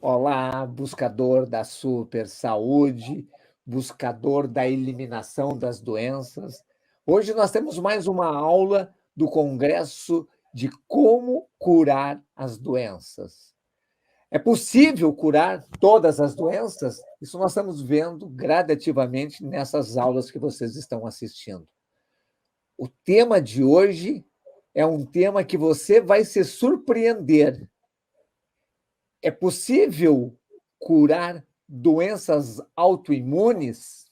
Olá, buscador da super saúde, buscador da eliminação das doenças. Hoje nós temos mais uma aula do Congresso de como curar as doenças. É possível curar todas as doenças? Isso nós estamos vendo gradativamente nessas aulas que vocês estão assistindo. O tema de hoje é um tema que você vai se surpreender. É possível curar doenças autoimunes?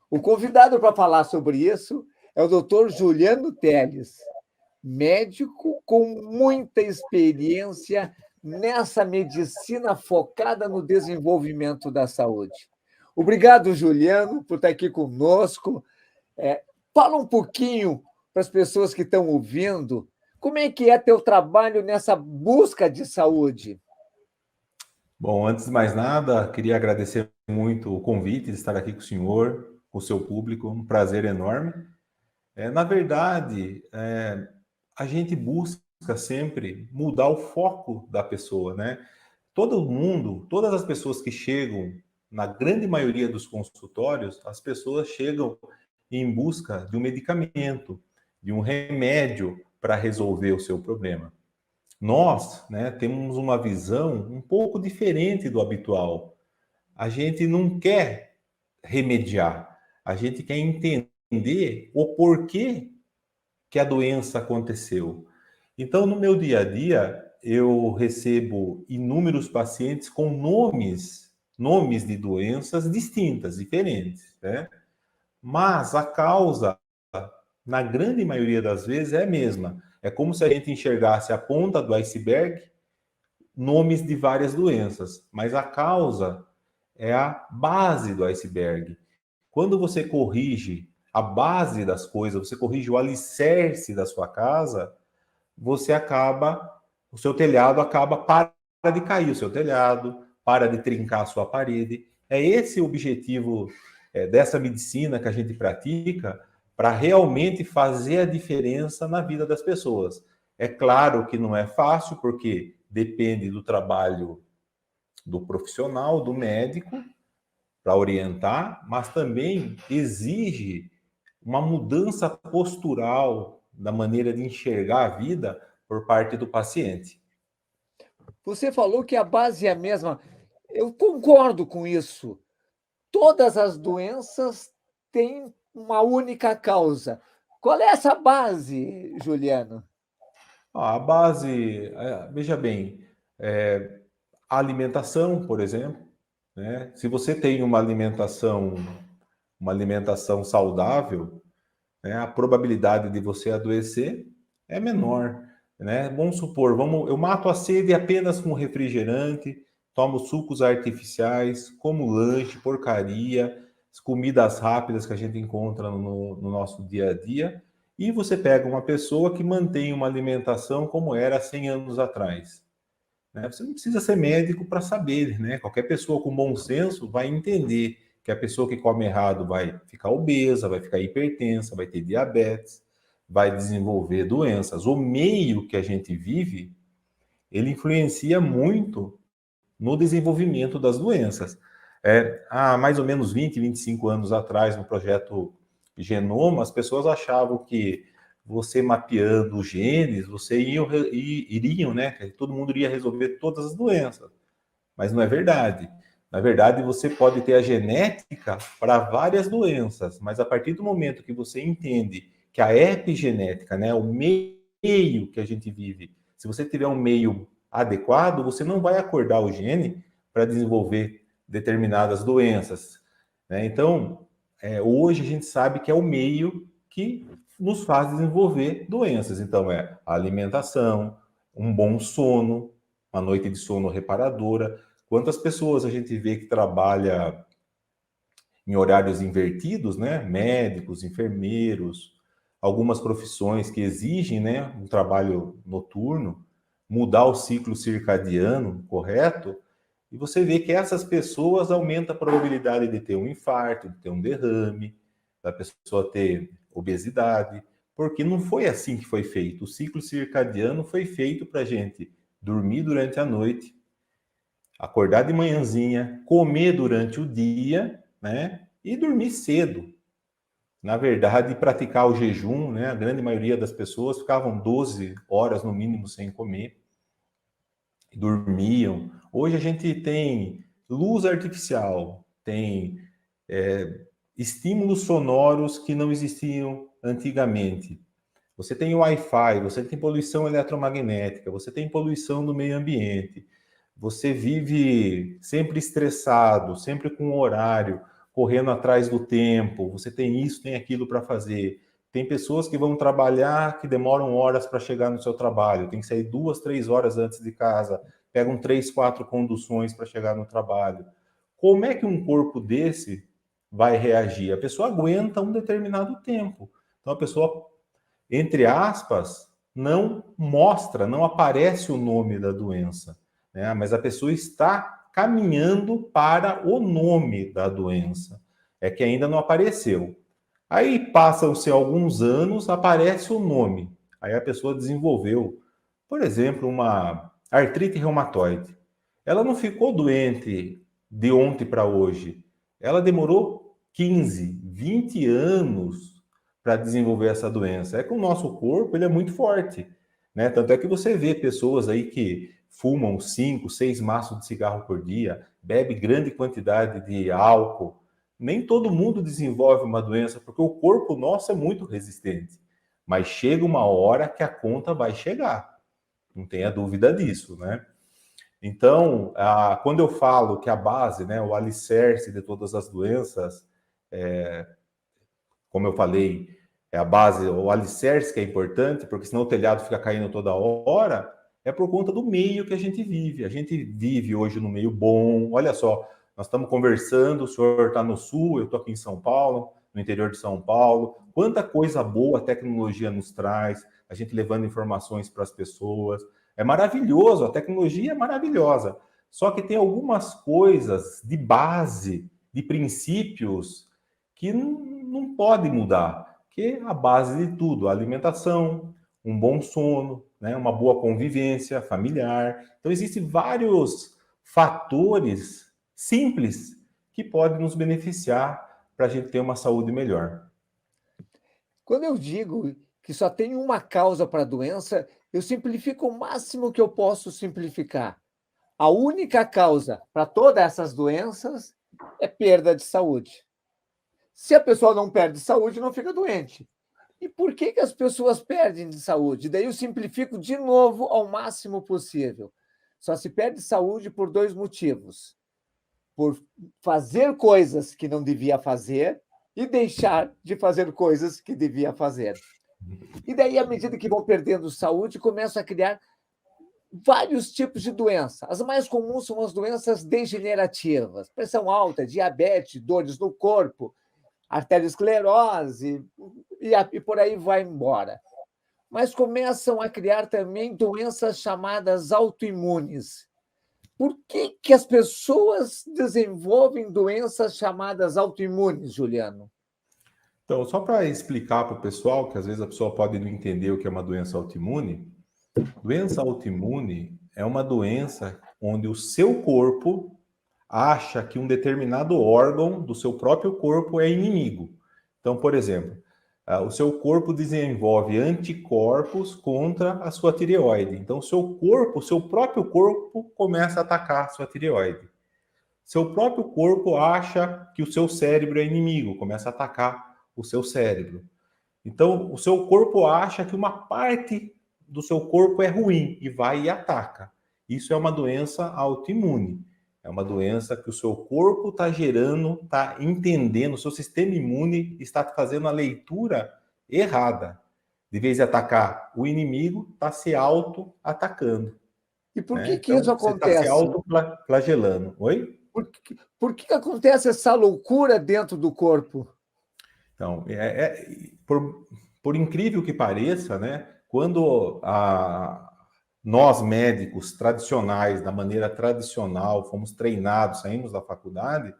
O convidado para falar sobre isso é o Dr. Juliano Teles, médico com muita experiência nessa medicina focada no desenvolvimento da saúde. Obrigado, Juliano, por estar aqui conosco. Fala um pouquinho para as pessoas que estão ouvindo, como é que é teu trabalho nessa busca de saúde? Bom, antes de mais nada, queria agradecer muito o convite de estar aqui com o senhor, com o seu público, um prazer enorme. Na verdade, a gente busca sempre mudar o foco da pessoa, né? Todo mundo, todas as pessoas que chegam, na grande maioria dos consultórios, as pessoas chegam em busca de um medicamento, de um remédio para resolver o seu problema. Nós, né, temos uma visão um pouco diferente do habitual. A gente não quer remediar, a gente quer entender o porquê que a doença aconteceu. Então, no meu dia a dia, eu recebo inúmeros pacientes com nomes de doenças distintas, diferentes, né? Mas a causa, na grande maioria das vezes, é a mesma. É como se a gente enxergasse a ponta do iceberg, nomes de várias doenças, mas a causa é a base do iceberg. Quando você corrige a base das coisas, você corrige o alicerce da sua casa, o seu telhado acaba para de cair o seu telhado, para de trincar a sua parede. É esse o objetivo dessa medicina que a gente pratica para realmente fazer a diferença na vida das pessoas. É claro que não é fácil, porque depende do trabalho do profissional, do médico, para orientar, mas também exige uma mudança postural da maneira de enxergar a vida por parte do paciente. Você falou que a base é a mesma. Eu concordo com isso. Todas as doenças têm uma única causa. Qual é essa base, Juliano? A base, veja bem, a alimentação, por exemplo, né? Se você tem uma alimentação saudável, né, a probabilidade de você adoecer é menor, né? Vamos supor, eu mato a sede apenas com refrigerante, tomo sucos artificiais, como lanche, porcaria, comidas rápidas que a gente encontra no nosso dia a dia, e você pega uma pessoa que mantém uma alimentação como era 100 anos atrás, né? Você não precisa ser médico para saber, né? Qualquer pessoa com bom senso vai entender que a pessoa que come errado vai ficar obesa, vai ficar hipertensa, vai ter diabetes, vai desenvolver doenças. O meio que a gente vive, ele influencia muito no desenvolvimento das doenças. Há mais ou menos 20, 25 anos atrás, no projeto Genoma, as pessoas achavam que você mapeando os genes, iriam, né? Que todo mundo iria resolver todas as doenças. Mas não é verdade. Na verdade, você pode ter a genética para várias doenças, mas a partir do momento que você entende que a epigenética, né, o meio que a gente vive, se você tiver um meio adequado, você não vai acordar o gene para desenvolver determinadas doenças, né? Então, hoje a gente sabe que é o meio que nos faz desenvolver doenças. Então, é a alimentação, um bom sono, uma noite de sono reparadora. Quantas pessoas a gente vê que trabalha em horários invertidos, né? Médicos, enfermeiros, algumas profissões que exigem, né, um trabalho noturno, mudar o ciclo circadiano correto, e você vê que essas pessoas aumentam a probabilidade de ter um infarto, de ter um derrame, da pessoa ter obesidade, porque não foi assim que foi feito. O ciclo circadiano foi feito para a gente dormir durante a noite, Acordar de manhãzinha, comer durante o dia, né? E dormir cedo. Na verdade, praticar o jejum, né? A grande maioria das pessoas ficavam 12 horas no mínimo sem comer, dormiam. Hoje a gente tem luz artificial, tem estímulos sonoros que não existiam antigamente. Você tem Wi-Fi, você tem poluição eletromagnética, você tem poluição do meio ambiente, você vive sempre estressado, sempre com horário, correndo atrás do tempo, você tem isso, tem aquilo para fazer. Tem pessoas que vão trabalhar que demoram horas para chegar no seu trabalho, tem que sair 2, 3 horas antes de casa, pegam 3, 4 conduções para chegar no trabalho. Como é que um corpo desse vai reagir? A pessoa aguenta um determinado tempo. Então a pessoa, entre aspas, não mostra, não aparece o nome da doença, né? Mas a pessoa está caminhando para o nome da doença, é que ainda não apareceu. Aí passam-se alguns anos, aparece o nome, aí a pessoa desenvolveu, por exemplo, uma artrite reumatoide. Ela não ficou doente de ontem para hoje, ela demorou 15, 20 anos para desenvolver essa doença. É que o nosso corpo ele é muito forte, né? Tanto é que você vê pessoas aí que fumam 5, 6 maços de cigarro por dia, bebe grande quantidade de álcool. Nem todo mundo desenvolve uma doença, porque o corpo nosso é muito resistente. Mas chega uma hora que a conta vai chegar. Não tenha dúvida disso, né? Então, quando eu falo que a base, né, o alicerce de todas as doenças, como eu falei, é a base, o alicerce que é importante, porque senão o telhado fica caindo toda hora, é por conta do meio que a gente vive. A gente vive hoje no meio bom. Olha só, nós estamos conversando, o senhor está no sul, eu estou aqui em São Paulo, no interior de São Paulo. Quanta coisa boa a tecnologia nos traz, a gente levando informações para as pessoas. É maravilhoso, a tecnologia é maravilhosa. Só que tem algumas coisas de base, de princípios, que não pode mudar, que é a base de tudo, a alimentação, um bom sono, né, uma boa convivência familiar. Então, existem vários fatores simples que podem nos beneficiar para a gente ter uma saúde melhor. Quando eu digo que só tem uma causa para a doença, eu simplifico o máximo que eu posso simplificar. A única causa para todas essas doenças é perda de saúde. Se a pessoa não perde saúde, não fica doente. E por que as pessoas perdem de saúde? Daí eu simplifico de novo ao máximo possível. Só se perde saúde por dois motivos: por fazer coisas que não devia fazer e deixar de fazer coisas que devia fazer. E daí, à medida que vão perdendo saúde, começam a criar vários tipos de doença. As mais comuns são as doenças degenerativas: pressão alta, diabetes, dores no corpo, arteriosclerose, e por aí vai embora. Mas começam a criar também doenças chamadas autoimunes. Por que as pessoas desenvolvem doenças chamadas autoimunes, Juliano? Então, só para explicar para o pessoal, que às vezes a pessoa pode não entender o que é uma doença autoimune, doença autoimune é uma doença onde o seu corpo acha que um determinado órgão do seu próprio corpo é inimigo. Então, por exemplo, o seu corpo desenvolve anticorpos contra a sua tireoide. Então, o seu próprio corpo começa a atacar a sua tireoide. Seu próprio corpo acha que o seu cérebro é inimigo, começa a atacar o seu cérebro. Então, o seu corpo acha que uma parte do seu corpo é ruim e vai e ataca. Isso é uma doença autoimune. É uma doença que o seu corpo está gerando, está entendendo, o seu sistema imune está fazendo a leitura errada. De vez de atacar o inimigo, está se auto-atacando. E por Né? que isso Então, você está se acontece? auto-flagelando. Oi? Por que acontece essa loucura dentro do corpo? Então, por incrível que pareça, né, quando nós médicos tradicionais, da maneira tradicional, fomos treinados, saímos da faculdade,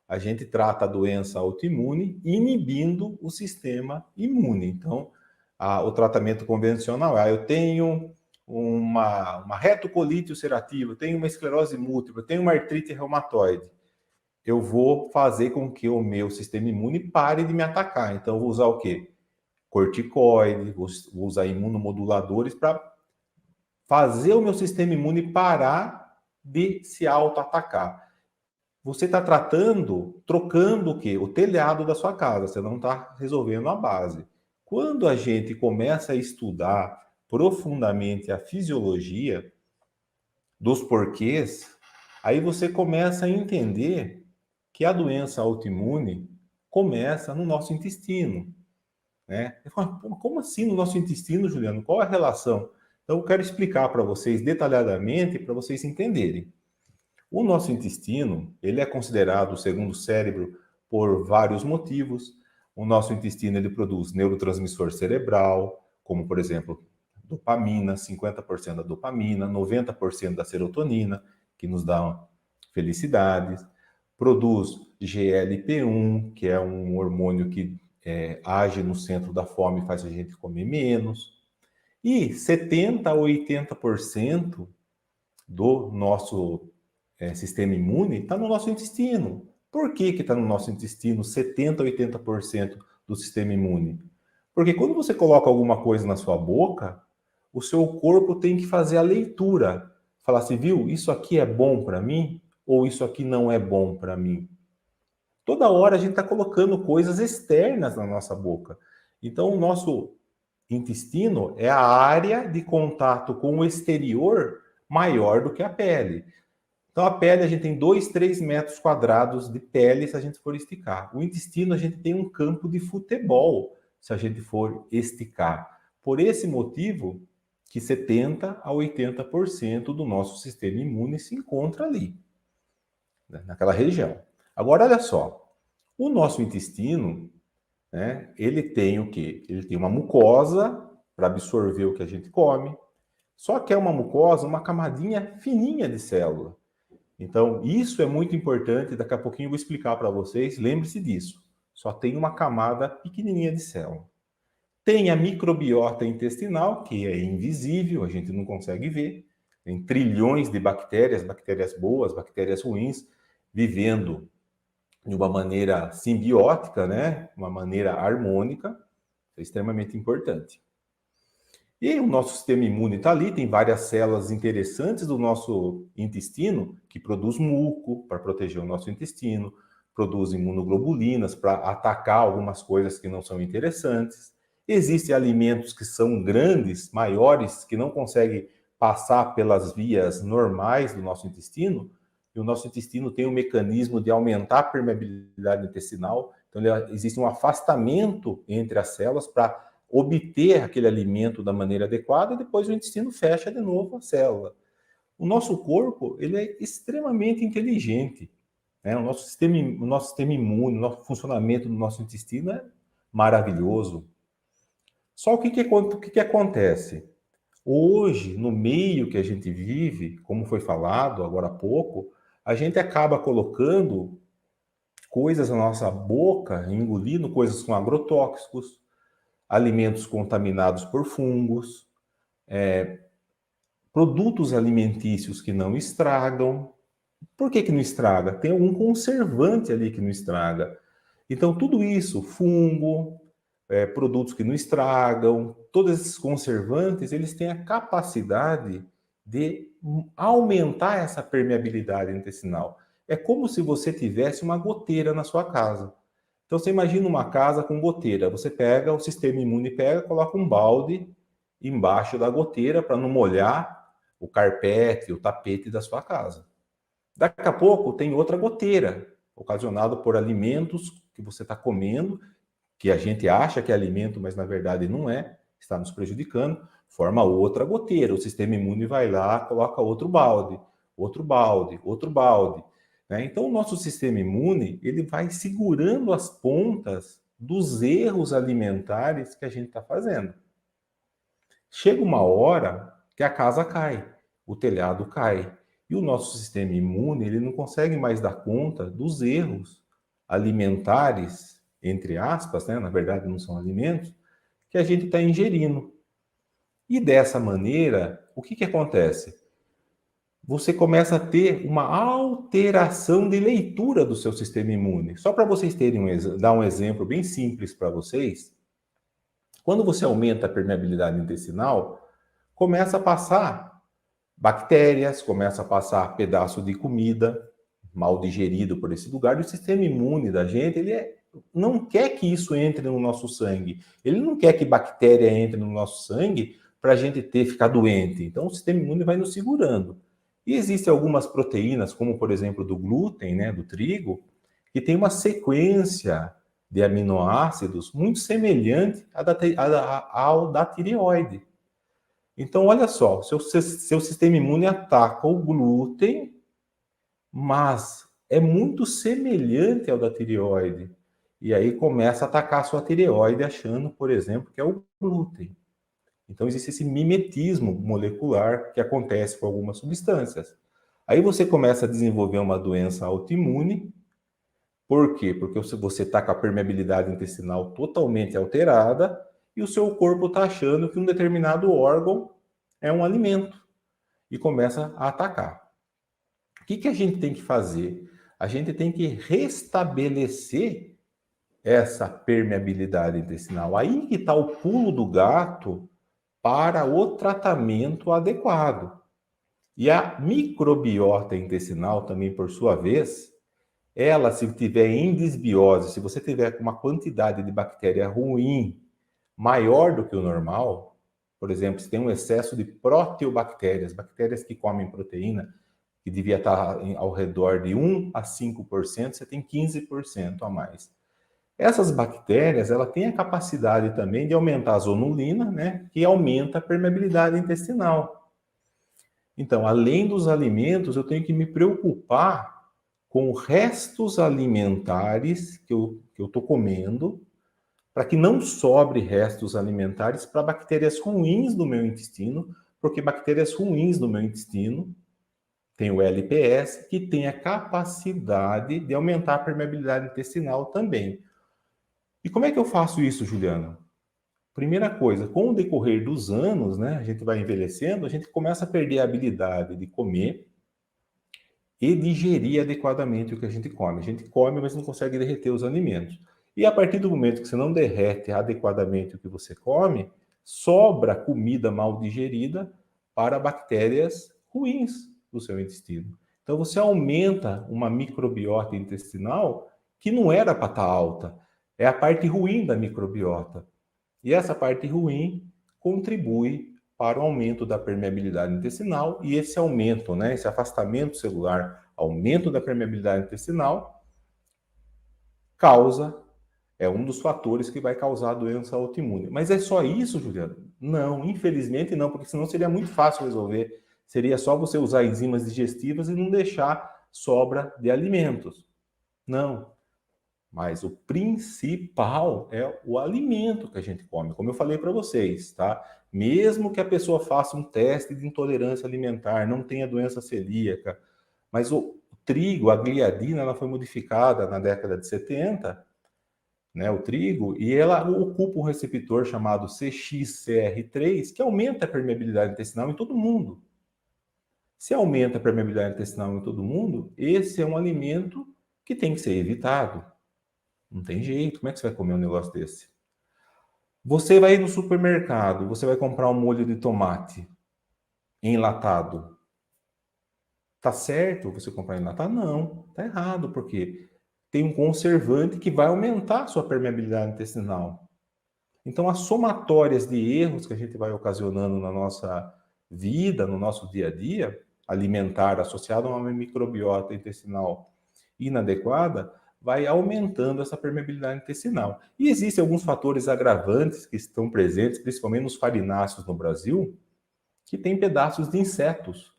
a gente trata a doença autoimune inibindo o sistema imune. Então, o tratamento convencional eu tenho uma retocolite ulcerativa, eu tenho uma esclerose múltipla, eu tenho uma artrite reumatoide, eu vou fazer com que o meu sistema imune pare de me atacar. Então, eu vou usar o quê? Corticoide, vou usar imunomoduladores para fazer o meu sistema imune parar de se auto-atacar. Você está trocando o quê? O telhado da sua casa, você não está resolvendo a base. Quando a gente começa a estudar profundamente a fisiologia dos porquês, aí você começa a entender que a doença autoimune começa no nosso intestino, né? Eu falo, como assim no nosso intestino, Juliano? Qual é a relação? Então, eu quero explicar para vocês detalhadamente para vocês entenderem. O nosso intestino, ele é considerado o segundo cérebro por vários motivos. O nosso intestino, ele produz neurotransmissor cerebral, como, por exemplo, dopamina, 50% da dopamina, 90% da serotonina, que nos dá felicidades. Produz GLP-1, que é um hormônio que age no centro da fome e faz a gente comer menos. E 70% a 80% do nosso sistema imune está no nosso intestino. Por que está no nosso intestino 70% a 80% do sistema imune? Porque quando você coloca alguma coisa na sua boca, o seu corpo tem que fazer a leitura. Falar assim, viu, isso aqui é bom para mim ou isso aqui não é bom para mim? Toda hora a gente está colocando coisas externas na nossa boca. Então, o nosso intestino é a área de contato com o exterior maior do que a pele. Então, a pele, a gente tem 2, 3 metros quadrados de pele se a gente for esticar. O intestino, a gente tem um campo de futebol se a gente for esticar. Por esse motivo, que 70% a 80% do nosso sistema imune se encontra ali, né, naquela região. Agora, olha só. O nosso intestino, né, ele tem o quê? Ele tem uma mucosa para absorver o que a gente come. Só que é uma mucosa, uma camadinha fininha de célula. Então, isso é muito importante. Daqui a pouquinho eu vou explicar para vocês. Lembre-se disso. Só tem uma camada pequenininha de célula. Tem a microbiota intestinal, que é invisível, a gente não consegue ver. Tem trilhões de bactérias, bactérias boas, bactérias ruins, vivendo de uma maneira simbiótica, né? Uma maneira harmônica. É extremamente importante. E o nosso sistema imune está ali, tem várias células interessantes do nosso intestino que produz muco para proteger o nosso intestino, produz imunoglobulinas para atacar algumas coisas que não são interessantes. Existem alimentos que são grandes, maiores, que não conseguem passar pelas vias normais do nosso intestino, e o nosso intestino tem um mecanismo de aumentar a permeabilidade intestinal, então existe um afastamento entre as células para obter aquele alimento da maneira adequada e depois o intestino fecha de novo a célula. O nosso corpo, ele é extremamente inteligente, né? O nosso sistema imune, o nosso funcionamento do nosso intestino é maravilhoso. Só o que acontece? Hoje, no meio que a gente vive, como foi falado agora há pouco, a gente acaba colocando coisas na nossa boca, engolindo coisas com agrotóxicos, alimentos contaminados por fungos, produtos alimentícios que não estragam. Por que não estraga? Tem algum conservante ali que não estraga. Então, tudo isso, fungo, produtos que não estragam, todos esses conservantes, eles têm a capacidade de aumentar essa permeabilidade intestinal. É como se você tivesse uma goteira na sua casa. Então, você imagina uma casa com goteira. Você pega, o sistema imune pega, coloca um balde embaixo da goteira para não molhar o carpete, o tapete da sua casa. Daqui a pouco tem outra goteira, ocasionada por alimentos que você está comendo, que a gente acha que é alimento, mas na verdade não é, está nos prejudicando, forma outra goteira. O sistema imune vai lá, coloca outro balde, outro balde, outro balde. Né? Então, o nosso sistema imune, ele vai segurando as pontas dos erros alimentares que a gente está fazendo. Chega uma hora que a casa cai, o telhado cai, e o nosso sistema imune, ele não consegue mais dar conta dos erros alimentares, entre aspas, né? Na verdade não são alimentos, que a gente está ingerindo. E dessa maneira, o que acontece? Você começa a ter uma alteração de leitura do seu sistema imune. Só para vocês terem dar um exemplo bem simples para vocês, quando você aumenta a permeabilidade intestinal, começa a passar bactérias, começa a passar pedaço de comida mal digerido por esse lugar, e o sistema imune da gente, não quer que isso entre no nosso sangue. Ele não quer que bactéria entre no nosso sangue para a gente ficar doente. Então, o sistema imune vai nos segurando. E existem algumas proteínas, como por exemplo do glúten, né, do trigo, que tem uma sequência de aminoácidos muito semelhante ao da tireoide. Então, olha só, seu sistema imune ataca o glúten, mas é muito semelhante ao da tireoide. E aí começa a atacar a sua tireoide, achando, por exemplo, que é o glúten. Então, existe esse mimetismo molecular que acontece com algumas substâncias. Aí você começa a desenvolver uma doença autoimune. Por quê? Porque você está com a permeabilidade intestinal totalmente alterada e o seu corpo está achando que um determinado órgão é um alimento e começa a atacar. O que a gente tem que fazer? A gente tem que restabelecer essa permeabilidade intestinal. Aí que está o pulo do gato para o tratamento adequado. E a microbiota intestinal também, por sua vez, ela, se tiver em desbiose, se você tiver uma quantidade de bactéria ruim maior do que o normal, por exemplo, se tem um excesso de proteobactérias, bactérias que comem proteína, que devia estar ao redor de 1 a 5%, você tem 15% a mais. Essas bactérias, ela tem a capacidade também de aumentar a zonulina, né, que aumenta a permeabilidade intestinal. Então, além dos alimentos, eu tenho que me preocupar com restos alimentares que eu estou comendo, para que não sobre restos alimentares para bactérias ruins do meu intestino, porque bactérias ruins do meu intestino tem o LPS, que tem a capacidade de aumentar a permeabilidade intestinal também. E como é que eu faço isso, Juliana? Primeira coisa, com o decorrer dos anos, né, a gente vai envelhecendo, a gente começa a perder a habilidade de comer e digerir adequadamente o que a gente come. A gente come, mas não consegue derreter os alimentos. E a partir do momento que você não derrete adequadamente o que você come, sobra comida mal digerida para bactérias ruins do seu intestino. Então você aumenta uma microbiota intestinal que não era para estar alta. É a parte ruim da microbiota. E essa parte ruim contribui para o aumento da permeabilidade intestinal, e esse aumento, né, esse afastamento celular, aumento da permeabilidade intestinal, é um dos fatores que vai causar a doença autoimune. Mas é só isso, Juliana? Não, infelizmente não, porque senão seria muito fácil resolver. Seria só você usar enzimas digestivas e não deixar sobra de alimentos. Não. Mas o principal é o alimento que a gente come, como eu falei para vocês, tá? Mesmo que a pessoa faça um teste de intolerância alimentar, não tenha doença celíaca, mas o trigo, a gliadina, ela foi modificada na década de 70, né, o trigo, e ela ocupa um receptor chamado CXCR3, que aumenta a permeabilidade intestinal em todo mundo. Se aumenta a permeabilidade intestinal em todo mundo, esse é um alimento que tem que ser evitado. Não tem jeito, como é que você vai comer um negócio desse? Você vai no supermercado, você vai comprar um molho de tomate enlatado. Tá certo você comprar enlatado? Não, tá errado, porque tem um conservante que vai aumentar a sua permeabilidade intestinal. Então, as somatórias de erros que a gente vai ocasionando na nossa vida, no nosso dia a dia, alimentar associado a uma microbiota intestinal inadequada, vai aumentando essa permeabilidade intestinal. E existem alguns fatores agravantes que estão presentes, principalmente nos farináceos no Brasil, que tem pedaços de insetos.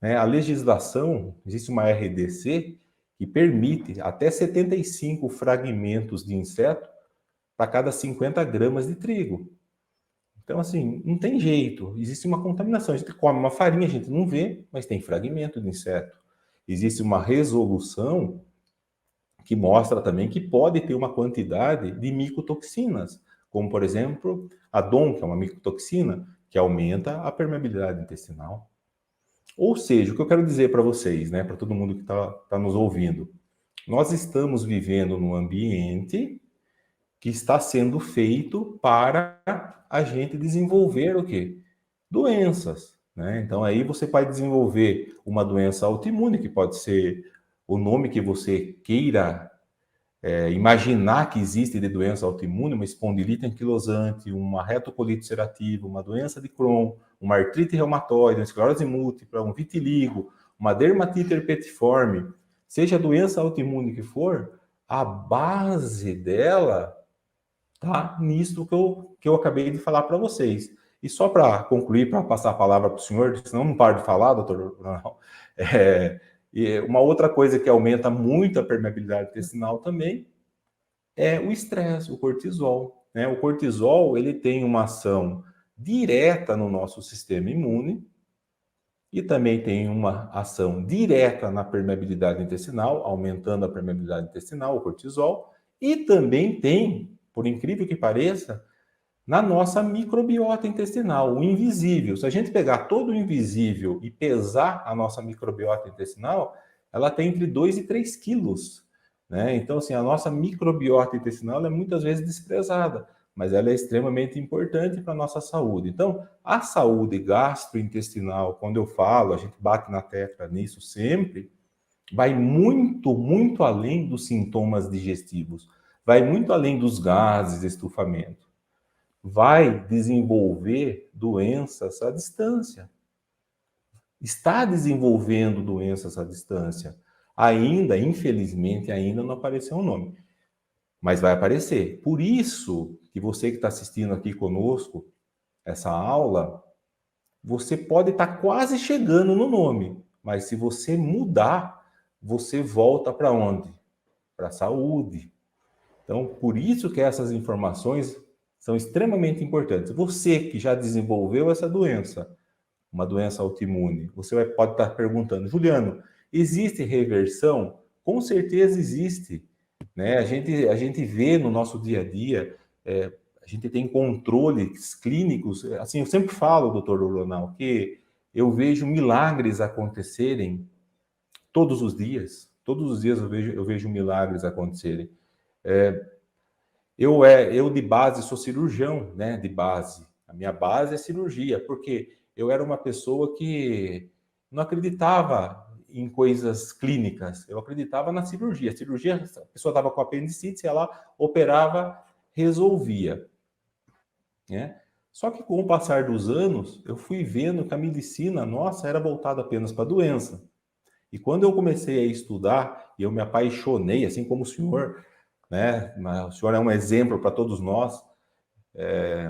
A legislação, existe uma RDC, que permite até 75 fragmentos de inseto para cada 50 gramas de trigo. Então, assim, não tem jeito. Existe uma contaminação. A gente come uma farinha, a gente não vê, mas tem fragmento de inseto. Existe uma resolução que mostra também que pode ter uma quantidade de micotoxinas, como, por exemplo, a DON, que é uma micotoxina, que aumenta a permeabilidade intestinal. Ou seja, o que eu quero dizer para vocês, né, para todo mundo que está nos ouvindo, nós estamos vivendo num ambiente que está sendo feito para a gente desenvolver o quê? Doenças, né? Então aí você pode desenvolver uma doença autoimune, que pode ser o nome que você queira imaginar que existe de doença autoimune, uma espondilite anquilosante, uma retocolite ulcerativa, uma doença de Crohn, uma artrite reumatoide, uma esclerose múltipla, um vitiligo, uma dermatite herpetiforme, seja a doença autoimune que for, a base dela tá nisso que eu acabei de falar para vocês. E só para concluir, para passar a palavra para o senhor, senão não paro de falar, doutor Ronaldo, e uma outra coisa que aumenta muito a permeabilidade intestinal também é o estresse, o cortisol, né? O cortisol, ele tem uma ação direta no nosso sistema imune e também tem uma ação direta na permeabilidade intestinal, aumentando a permeabilidade intestinal, o cortisol, e também tem, por incrível que pareça, na nossa microbiota intestinal, o invisível. Se a gente pegar todo o invisível e pesar a nossa microbiota intestinal, ela tem entre 2 e 3 quilos, né? Então, assim, a nossa microbiota intestinal é muitas vezes desprezada, mas ela é extremamente importante para a nossa saúde. Então, a saúde gastrointestinal, quando eu falo, a gente bate na tecla nisso sempre, vai muito, muito além dos sintomas digestivos, vai muito além dos gases, estufamento. Vai desenvolver doenças à distância. Está desenvolvendo doenças à distância. Ainda, infelizmente, ainda não apareceu o nome. Mas vai aparecer. Por isso que você que está assistindo aqui conosco, essa aula, você pode estar quase chegando no nome. Mas se você mudar, você volta para onde? Para a saúde. Então, por isso que essas informações são extremamente importantes. Você que já desenvolveu essa doença, uma doença autoimune, você pode estar perguntando, Juliano, existe reversão? Com certeza existe. Né? A gente vê no nosso dia a dia, a gente tem controles clínicos. Assim, eu sempre falo, doutor Ronaldo, que eu vejo milagres acontecerem todos os dias. Todos os dias eu vejo milagres acontecerem. Eu de base sou cirurgião, né? De base. A minha base é cirurgia, porque eu era uma pessoa que não acreditava em coisas clínicas. Eu acreditava na cirurgia. A cirurgia, a pessoa estava com apendicite, ela operava, resolvia, né? Só que com o passar dos anos, eu fui vendo que a medicina nossa era voltada apenas para a doença. E quando eu comecei a estudar, e eu me apaixonei, assim como o senhor, né? O senhor é um exemplo para todos nós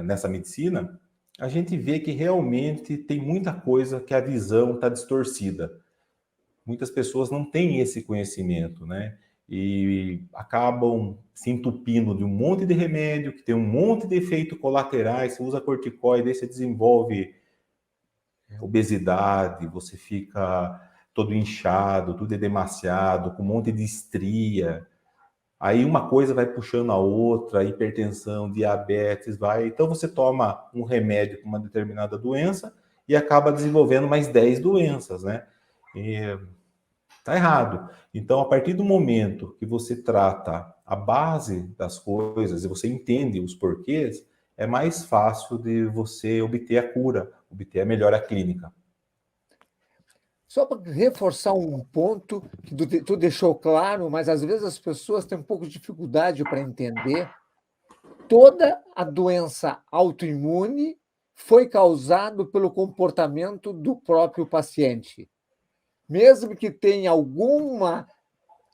nessa medicina. A gente vê que realmente tem muita coisa que a visão está distorcida. Muitas pessoas não têm esse conhecimento, né? E acabam se entupindo de um monte de remédio, que tem um monte de efeitos colaterais. Você usa corticoide, aí você desenvolve obesidade, você fica todo inchado, tudo é demasiado, com um monte de estria. Aí uma coisa vai puxando a outra, hipertensão, diabetes, vai. Então você toma um remédio para uma determinada doença e acaba desenvolvendo mais 10 doenças, né? E tá errado. Então, a partir do momento que você trata a base das coisas e você entende os porquês, é mais fácil de você obter a cura, obter a melhora clínica. Só para reforçar um ponto que tu deixou claro, mas às vezes as pessoas têm um pouco de dificuldade para entender. Toda a doença autoimune foi causada pelo comportamento do próprio paciente. Mesmo que tenha alguma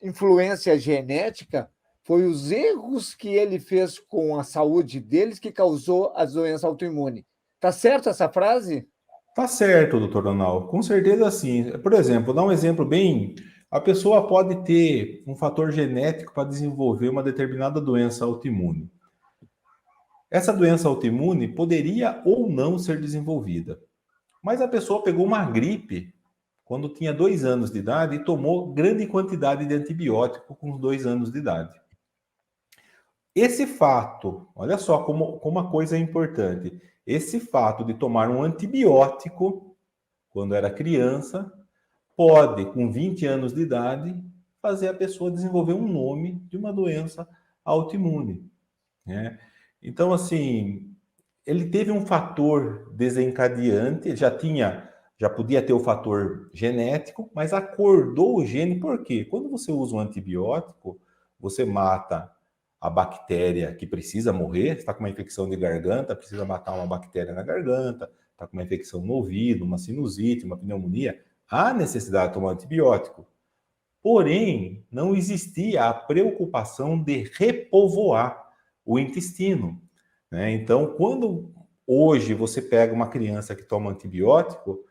influência genética, foi os erros que ele fez com a saúde deles que causou a doença autoimune. Tá certo essa frase? Tá certo, doutor Ronaldo. Com certeza sim. Por exemplo, vou dar um exemplo bem. A pessoa pode ter um fator genético para desenvolver uma determinada doença autoimune. Essa doença autoimune poderia ou não ser desenvolvida. Mas a pessoa pegou uma gripe quando tinha 2 anos de idade e tomou grande quantidade de antibiótico com os 2 anos de idade. Esse fato, olha só como a coisa é importante. Esse fato de tomar um antibiótico quando era criança pode, com 20 anos de idade, fazer a pessoa desenvolver um nome de uma doença autoimune, né? Então, assim, ele teve um fator desencadeante, já podia ter o fator genético, mas acordou o gene, por quê? Quando você usa um antibiótico, você mata a bactéria que precisa morrer, está com uma infecção de garganta, precisa matar uma bactéria na garganta, está com uma infecção no ouvido, uma sinusite, uma pneumonia, há necessidade de tomar antibiótico. Porém, não existia a preocupação de repovoar o intestino, né? Então, quando hoje você pega uma criança que toma antibiótico,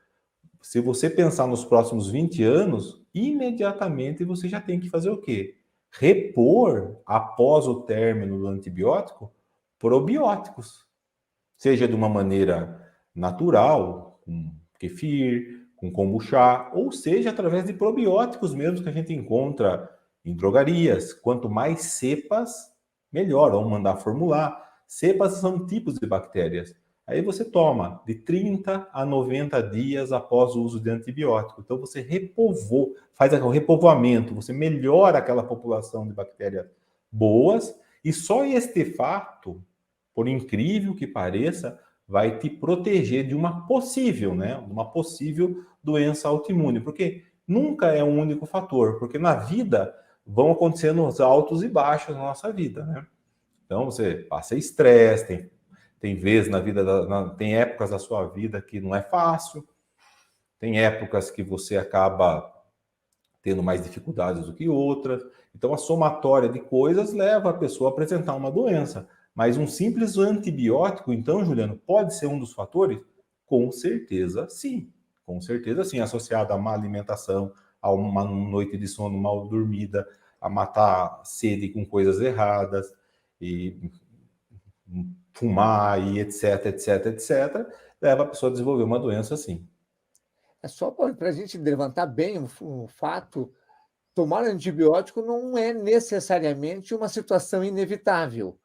se você pensar nos próximos 20 anos, imediatamente você já tem que fazer o quê? Repor, após o término do antibiótico, probióticos. Seja de uma maneira natural, com kefir, com kombucha, ou seja através de probióticos mesmo que a gente encontra em drogarias. Quanto mais cepas, melhor. Vamos mandar formular. Cepas são tipos de bactérias. Aí você toma de 30 a 90 dias após o uso de antibiótico. Então você repovoa, faz o repovoamento, você melhora aquela população de bactérias boas, e só este fato, por incrível que pareça, vai te proteger de uma possível, né? Uma possível doença autoimune, porque nunca é um único fator, porque na vida vão acontecendo os altos e baixos na nossa vida, né? Então você passa estresse, tem vezes na vida, tem épocas da sua vida que não é fácil, tem épocas que você acaba tendo mais dificuldades do que outras. Então, a somatória de coisas leva a pessoa a apresentar uma doença. Mas um simples antibiótico, então, Juliano, pode ser um dos fatores? Com certeza, sim. Com certeza, sim. Associado a má alimentação, a uma noite de sono mal dormida, a matar sede com coisas erradas, e fumar, e etc, etc, etc, leva a pessoa a desenvolver uma doença, sim. É só para a gente levantar bem o fato, tomar antibiótico não é necessariamente uma situação inevitável.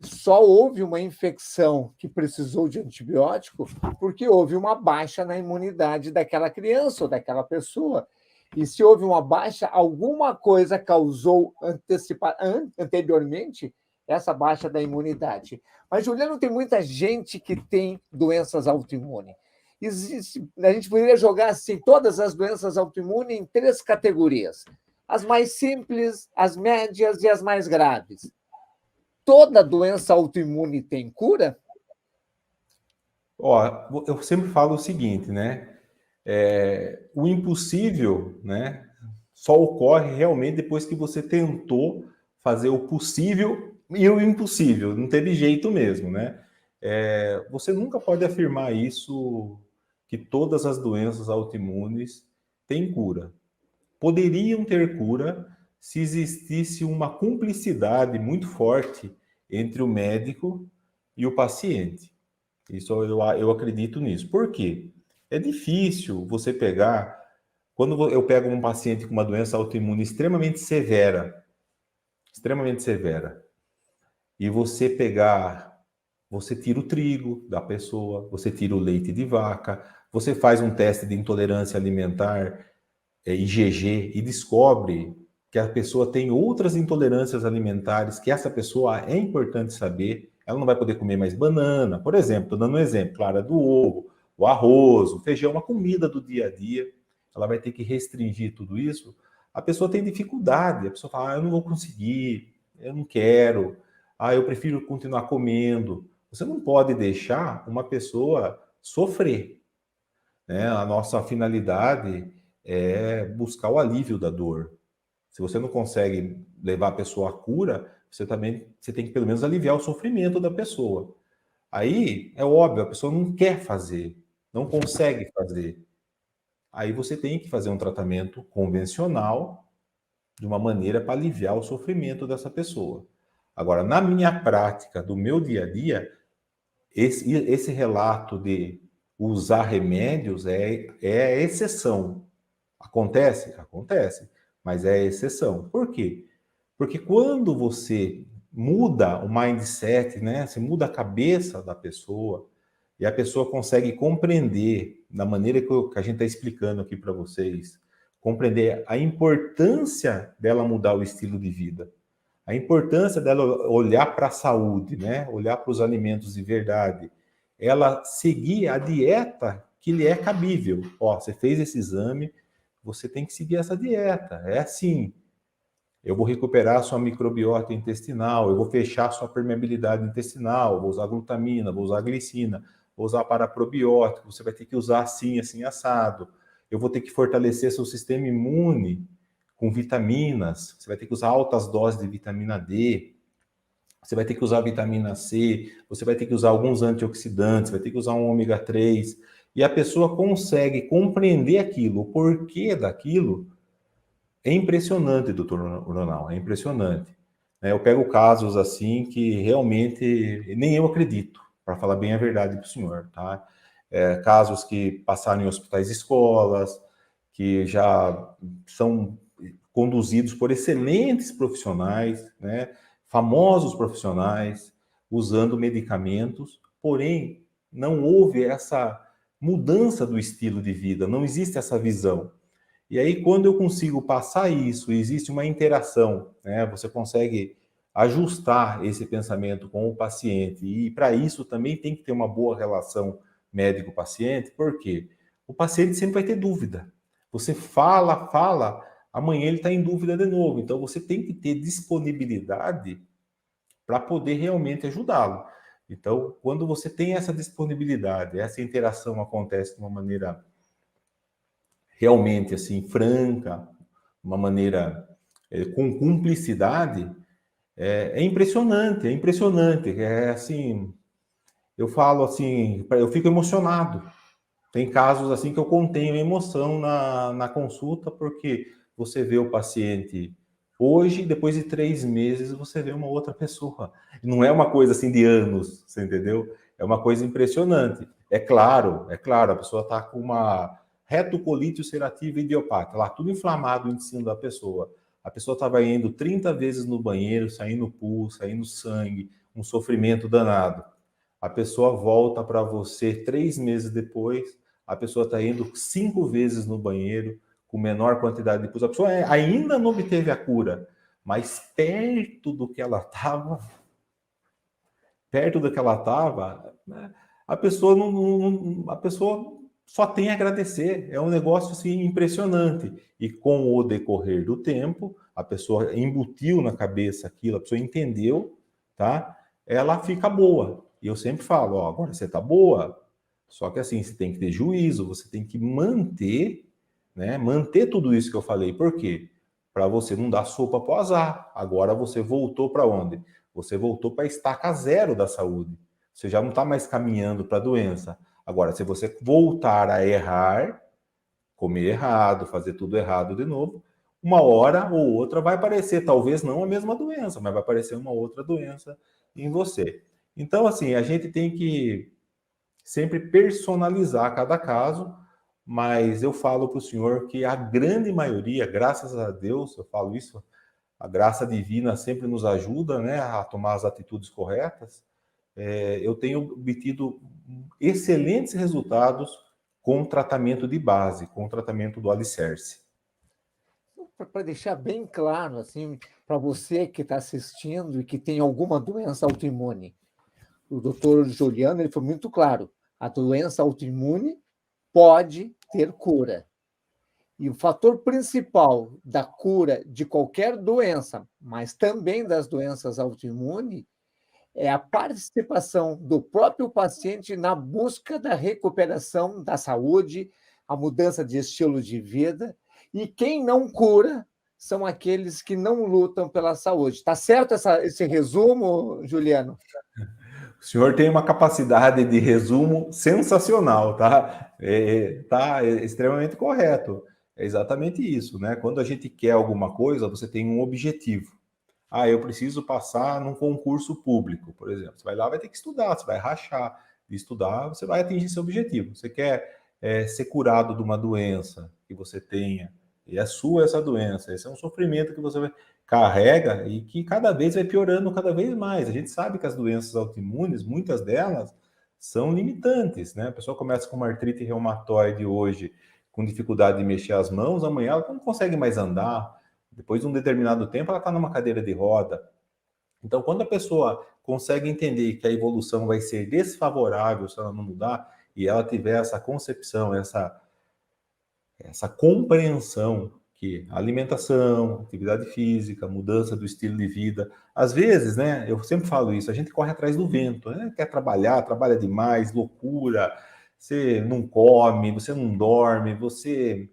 Só houve uma infecção que precisou de antibiótico porque houve uma baixa na imunidade daquela criança ou daquela pessoa. E se houve uma baixa, alguma coisa causou anteriormente essa baixa da imunidade. Mas, Juliano, tem muita gente que tem doenças autoimunes. A gente poderia jogar assim todas as doenças autoimunes em 3 categorias: as mais simples, as médias e as mais graves. Toda doença autoimune tem cura? Ó, eu sempre falo o seguinte, né? O impossível, né? Só ocorre realmente depois que você tentou fazer o possível e o impossível. Não teve jeito mesmo, né? Você nunca pode afirmar isso, que todas as doenças autoimunes têm cura. Poderiam ter cura se existisse uma cumplicidade muito forte entre o médico e o paciente. Isso eu acredito nisso. Por quê? É difícil você pegar. Quando eu pego um paciente com uma doença autoimune extremamente severa, e você tira o trigo da pessoa, você tira o leite de vaca, você faz um teste de intolerância alimentar, IgG, e descobre que a pessoa tem outras intolerâncias alimentares, que essa pessoa é importante saber. Ela não vai poder comer mais banana, por exemplo, estou dando um exemplo, clara do ovo, o arroz, o feijão, uma comida do dia a dia. Ela vai ter que restringir tudo isso. A pessoa tem dificuldade, a pessoa fala, eu não vou conseguir, eu não quero, eu prefiro continuar comendo. Você não pode deixar uma pessoa sofrer, né? A nossa finalidade é buscar o alívio da dor. Se você não consegue levar a pessoa à cura, você tem que pelo menos aliviar o sofrimento da pessoa. Aí é óbvio, a pessoa não quer fazer, não consegue fazer. Aí você tem que fazer um tratamento convencional de uma maneira para aliviar o sofrimento dessa pessoa. Agora, na minha prática, do meu dia a dia, esse relato de usar remédios é exceção. Acontece? Acontece, mas é exceção. Por quê? Porque quando você muda o mindset, né? Você muda a cabeça da pessoa e a pessoa consegue compreender, da maneira que a gente está explicando aqui para vocês, compreender a importância dela mudar o estilo de vida, a importância dela olhar para a saúde, né? Olhar para os alimentos de verdade, ela seguir a dieta que lhe é cabível. Ó, você fez esse exame, você tem que seguir essa dieta. É assim. Eu vou recuperar a sua microbiota intestinal, eu vou fechar a sua permeabilidade intestinal, vou usar glutamina, vou usar glicina, vou usar paraprobiótico, você vai ter que usar assim, assim, assado. Eu vou ter que fortalecer seu sistema imune com vitaminas, você vai ter que usar altas doses de vitamina D, você vai ter que usar vitamina C, você vai ter que usar alguns antioxidantes, vai ter que usar um ômega 3, e a pessoa consegue compreender aquilo, o porquê daquilo. É impressionante, doutor Ronald, é impressionante. Eu pego casos assim que realmente nem eu acredito, para falar bem a verdade para o senhor, tá? Casos que passaram em hospitais e escolas, que já são conduzidos por excelentes profissionais, né? Famosos profissionais, usando medicamentos, porém não houve essa mudança do estilo de vida, não existe essa visão. E aí, quando eu consigo passar isso, existe uma interação, né? Você consegue ajustar esse pensamento com o paciente. E para isso também tem que ter uma boa relação médico-paciente, porque o paciente sempre vai ter dúvida. Você fala, fala, amanhã ele está em dúvida de novo. Então, você tem que ter disponibilidade para poder realmente ajudá-lo. Então, quando você tem essa disponibilidade, essa interação acontece de uma maneira realmente assim franca, uma maneira com cumplicidade, é impressionante, é impressionante. É assim, eu falo assim, eu fico emocionado. Tem casos assim que eu contenho emoção na consulta, porque você vê o paciente hoje, depois de 3 meses, você vê uma outra pessoa. Não é uma coisa assim de anos, você entendeu? É uma coisa impressionante. É claro, a pessoa está com uma retocolite ulcerativa idiopática, lá tudo inflamado em cima da pessoa. A pessoa estava indo 30 vezes no banheiro, saindo pus, saindo sangue, um sofrimento danado. A pessoa volta para você 3 meses depois, a pessoa está indo 5 vezes no banheiro, com menor quantidade de pus. A pessoa ainda não obteve a cura, mas perto do que ela estava, né, a pessoa a pessoa só tem a agradecer. É um negócio assim impressionante. E com o decorrer do tempo, a pessoa embutiu na cabeça aquilo, a pessoa entendeu, tá? Ela fica boa. E eu sempre falo, ó, agora você tá boa. Só que assim, você tem que ter juízo, você tem que manter, né? Manter tudo isso que eu falei. Por quê? Para você não dar sopa para o azar. Agora você voltou para onde? Você voltou para a estaca zero da saúde. Você já não está mais caminhando para a doença. Agora, se você voltar a errar, comer errado, fazer tudo errado de novo, uma hora ou outra vai aparecer, talvez não a mesma doença, mas vai aparecer uma outra doença em você. Então, assim, a gente tem que sempre personalizar cada caso, mas eu falo para o senhor que a grande maioria, graças a Deus, eu falo isso, a graça divina sempre nos ajuda, né, a tomar as atitudes corretas. Eu tenho obtido excelentes resultados com o tratamento de base, com o tratamento do alicerce. Para deixar bem claro, assim, para você que está assistindo e que tem alguma doença autoimune, o doutor Juliano ele foi muito claro. A doença autoimune pode ter cura. E o fator principal da cura de qualquer doença, mas também das doenças autoimunes, é a participação do próprio paciente na busca da recuperação da saúde, a mudança de estilo de vida. E quem não cura são aqueles que não lutam pela saúde. Está certo esse resumo, Juliano? O senhor tem uma capacidade de resumo sensacional, tá? Tá extremamente correto. É exatamente isso, né? Quando a gente quer alguma coisa, você tem um objetivo. Ah, eu preciso passar num concurso público, por exemplo. Você vai lá, vai ter que estudar, você vai rachar de estudar, você vai atingir seu objetivo. Você quer ser curado de uma doença que você tenha, e é sua essa doença, esse é um sofrimento que você vai. carrega e que cada vez vai piorando cada vez mais. A gente sabe que as doenças autoimunes, muitas delas, são limitantes, né? A pessoa começa com uma artrite reumatoide hoje, com dificuldade de mexer as mãos, amanhã ela não consegue mais andar, depois de um determinado tempo ela está numa cadeira de roda. Então, quando a pessoa consegue entender que a evolução vai ser desfavorável se ela não mudar, e ela tiver essa concepção, essa compreensão que alimentação, atividade física, mudança do estilo de vida, às vezes, né, eu sempre falo isso, a gente corre atrás do vento, né? Quer trabalhar, trabalha demais, loucura, você não come, você não dorme, você...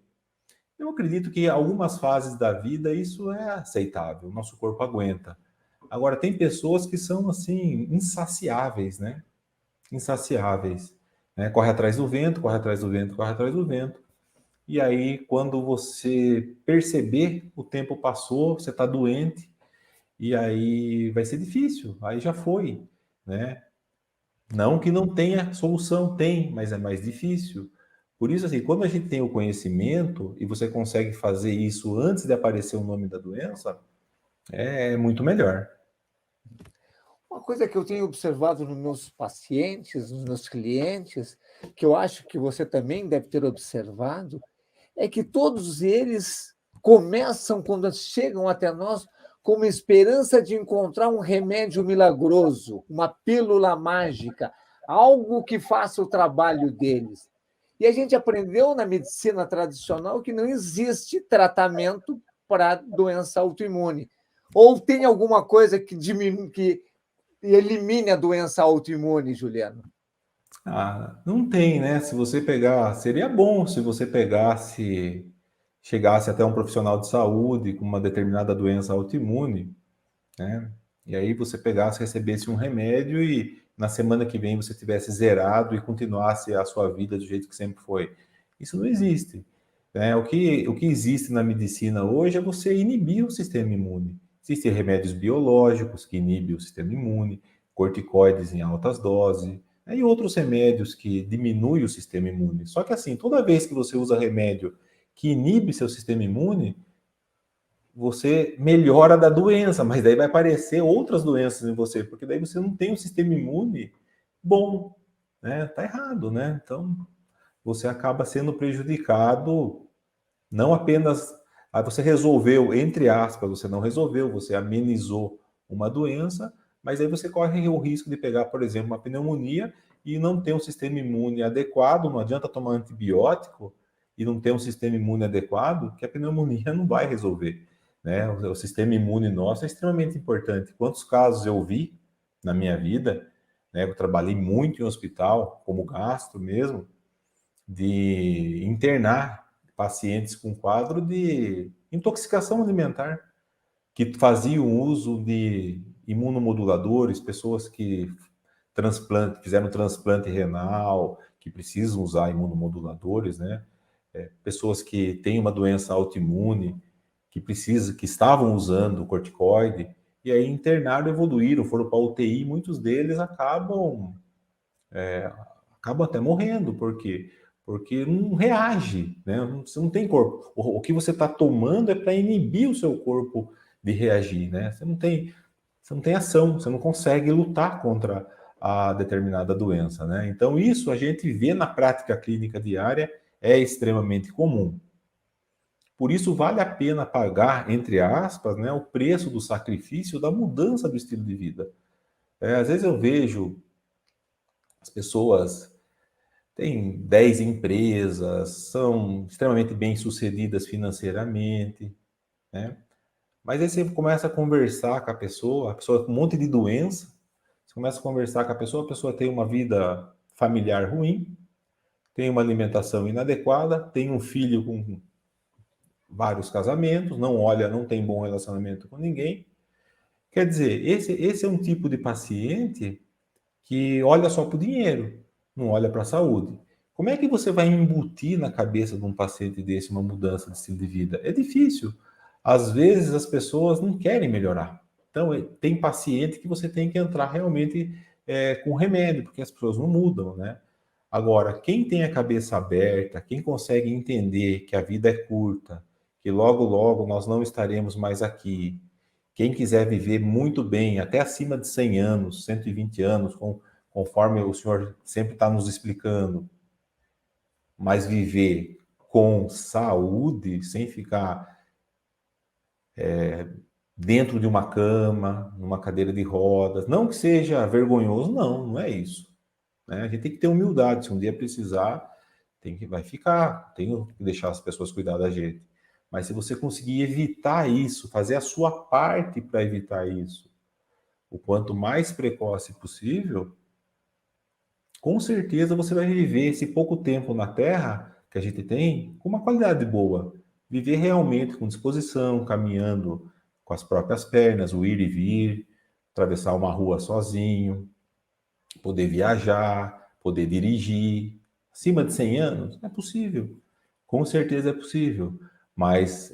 Eu acredito que em algumas fases da vida isso é aceitável, o nosso corpo aguenta. Agora, tem pessoas que são, assim, insaciáveis, né? Insaciáveis, né? Corre atrás do vento, corre atrás do vento, corre atrás do vento. E aí, quando você perceber, o tempo passou, você está doente, e aí vai ser difícil, aí já foi, né? Não que não tenha solução, tem, mas é mais difícil. Por isso, assim, quando a gente tem o conhecimento e você consegue fazer isso antes de aparecer o nome da doença, é muito melhor. Uma coisa que eu tenho observado nos meus pacientes, nos meus clientes, que eu acho que você também deve ter observado, é que todos eles começam, quando chegam até nós, com uma esperança de encontrar um remédio milagroso, uma pílula mágica, algo que faça o trabalho deles. E a gente aprendeu na medicina tradicional que não existe tratamento para doença autoimune. Ou tem alguma coisa que diminui, que elimine a doença autoimune, Juliano? Ah, não tem, né? Se você pegar, seria bom se você pegasse, chegasse até um profissional de saúde com uma determinada doença autoimune, né? E aí você pegasse, recebesse um remédio e na semana que vem você tivesse zerado e continuasse a sua vida do jeito que sempre foi. Isso não existe, né? O que existe na medicina hoje é você inibir o sistema imune. Existem remédios biológicos que inibem o sistema imune, corticoides em altas doses, né? E outros remédios que diminuem o sistema imune. Só que assim, toda vez que você usa remédio que inibe seu sistema imune, você melhora da doença, mas daí vai aparecer outras doenças em você, porque daí você não tem um sistema imune bom, né? Tá errado, né? Então, você acaba sendo prejudicado, não apenas aí você resolveu, entre aspas, você não resolveu, você amenizou uma doença, mas aí você corre o risco de pegar, por exemplo, uma pneumonia e não ter um sistema imune adequado, não adianta tomar antibiótico e não ter um sistema imune adequado, que a pneumonia não vai resolver, né? O sistema imune nosso é extremamente importante. Quantos casos eu vi na minha vida, né? Eu trabalhei muito em hospital, como gastro mesmo, de internar pacientes com quadro de intoxicação alimentar, que faziam uso de imunomoduladores, pessoas que fizeram transplante renal, que precisam usar imunomoduladores, né? Pessoas que têm uma doença autoimune, que estavam usando corticoide, e aí internaram, evoluíram, foram para UTI, muitos deles acabam até morrendo, porque não reage, né? Você não tem corpo. O que você está tomando é para inibir o seu corpo de reagir, né? Você não tem ação, você não consegue lutar contra a determinada doença, né? Então, isso a gente vê na prática clínica diária, é extremamente comum. Por isso, vale a pena pagar, entre aspas, né, o preço do sacrifício da mudança do estilo de vida. Às vezes eu vejo as pessoas têm 10 empresas, são extremamente bem-sucedidas financeiramente, né? Mas aí você começa a conversar com a pessoa com um monte de doença, você começa a conversar com a pessoa tem uma vida familiar ruim, tem uma alimentação inadequada, tem um filho com vários casamentos, não olha, não tem bom relacionamento com ninguém. Quer dizer, esse é um tipo de paciente que olha só para o dinheiro, não olha para a saúde. Como é que você vai embutir na cabeça de um paciente desse uma mudança de estilo de vida? É difícil. Às vezes as pessoas não querem melhorar. Então, tem paciente que você tem que entrar realmente com remédio, porque as pessoas não mudam, né? Agora, quem tem a cabeça aberta, quem consegue entender que a vida é curta, que logo, logo nós não estaremos mais aqui, Quem quiser viver muito bem, até acima de 100 anos, 120 anos, conforme o senhor sempre está nos explicando, mas viver com saúde, sem ficar dentro de uma cama, numa cadeira de rodas, não que seja vergonhoso, não é isso. Né? A gente tem que ter humildade, se um dia precisar, vai ficar, tem que deixar as pessoas cuidar da gente. Mas se você conseguir evitar isso, fazer a sua parte para evitar isso, o quanto mais precoce possível, com certeza você vai viver esse pouco tempo na Terra que a gente tem com uma qualidade boa. Viver realmente com disposição, caminhando com as próprias pernas, o ir e vir, atravessar uma rua sozinho, poder viajar, poder dirigir. Acima de 100 anos, é possível. Com certeza é possível. Mas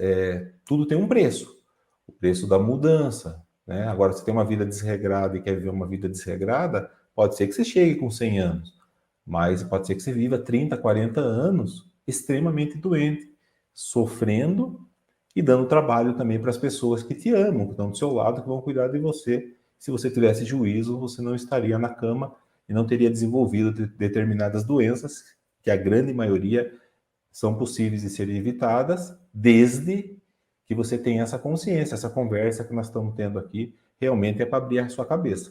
tudo tem um preço. O preço da mudança. Né? Agora, se tem uma vida desregrada e quer viver uma vida desregrada, pode ser que você chegue com 100 anos. Mas pode ser que você viva 30, 40 anos extremamente doente, sofrendo e dando trabalho também para as pessoas que te amam, que estão do seu lado, que vão cuidar de você. Se você tivesse juízo, você não estaria na cama e não teria desenvolvido determinadas doenças, que a grande maioria são possíveis de serem evitadas, desde que você tenha essa consciência, essa conversa que nós estamos tendo aqui, realmente é para abrir a sua cabeça.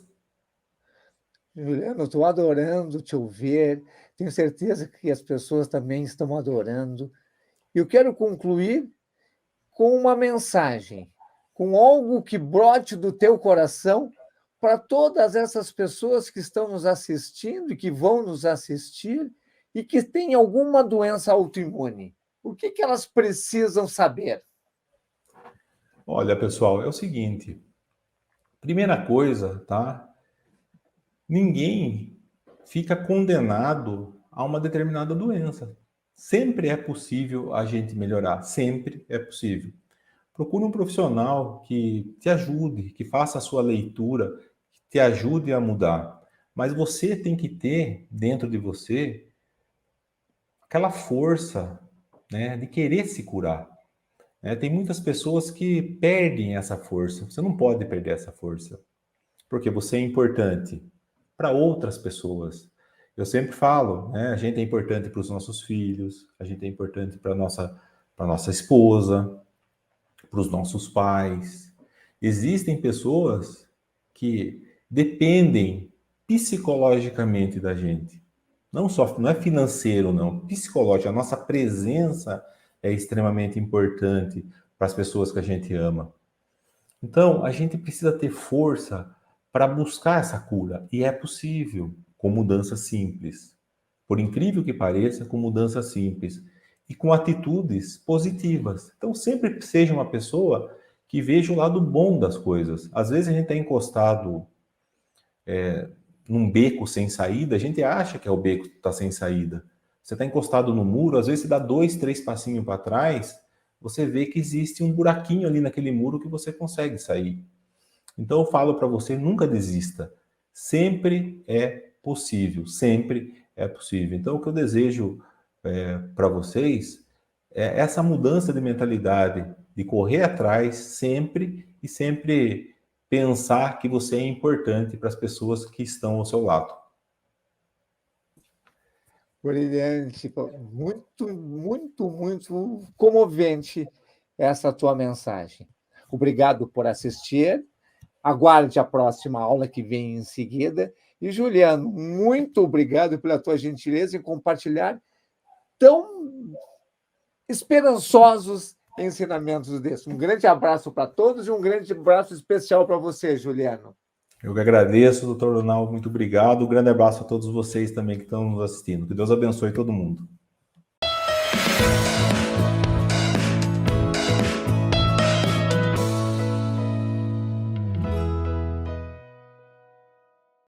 Juliano, estou adorando te ouvir, tenho certeza que as pessoas também estão adorando. Eu quero concluir com uma mensagem, com algo que brote do teu coração para todas essas pessoas que estão nos assistindo e que vão nos assistir e que têm alguma doença autoimune. O que elas precisam saber? Olha, pessoal, é o seguinte. Primeira coisa, tá? Ninguém fica condenado a uma determinada doença. Sempre é possível a gente melhorar, sempre é possível. Procure um profissional que te ajude, que faça a sua leitura, que te ajude a mudar. Mas você tem que ter dentro de você aquela força, né, de querer se curar. Tem muitas pessoas que perdem essa força. Você não pode perder essa força, porque você é importante para outras pessoas. Eu sempre falo, né, a gente é importante para os nossos filhos, a gente é importante para nossa esposa, para os nossos pais. Existem pessoas que dependem psicologicamente da gente. Não é financeiro, não, psicológico. A nossa presença é extremamente importante para as pessoas que a gente ama. Então, a gente precisa ter força para buscar essa cura. E é possível, com mudança simples. Por incrível que pareça, com mudança simples. E com atitudes positivas. Então, sempre seja uma pessoa que veja o lado bom das coisas. Às vezes a gente está encostado num beco sem saída, a gente acha que é o beco que está sem saída. Você está encostado no muro, às vezes você dá 2, 3 passinhos para trás, você vê que existe um buraquinho ali naquele muro que você consegue sair. Então eu falo para você, nunca desista. Sempre é possível, sempre é possível. Então o que eu desejo para vocês é essa mudança de mentalidade, de correr atrás sempre e sempre pensar que você é importante para as pessoas que estão ao seu lado. Brilhante, muito, muito, muito comovente essa tua mensagem. Obrigado por assistir. Aguarde a próxima aula que vem em seguida. E, Juliano, muito obrigado pela tua gentileza em compartilhar tão esperançosos ensinamentos desses. Um grande abraço para todos e um grande abraço especial para você, Juliano. Eu que agradeço, doutor Ronaldo, muito obrigado. Um grande abraço a todos vocês também que estão nos assistindo. Que Deus abençoe todo mundo.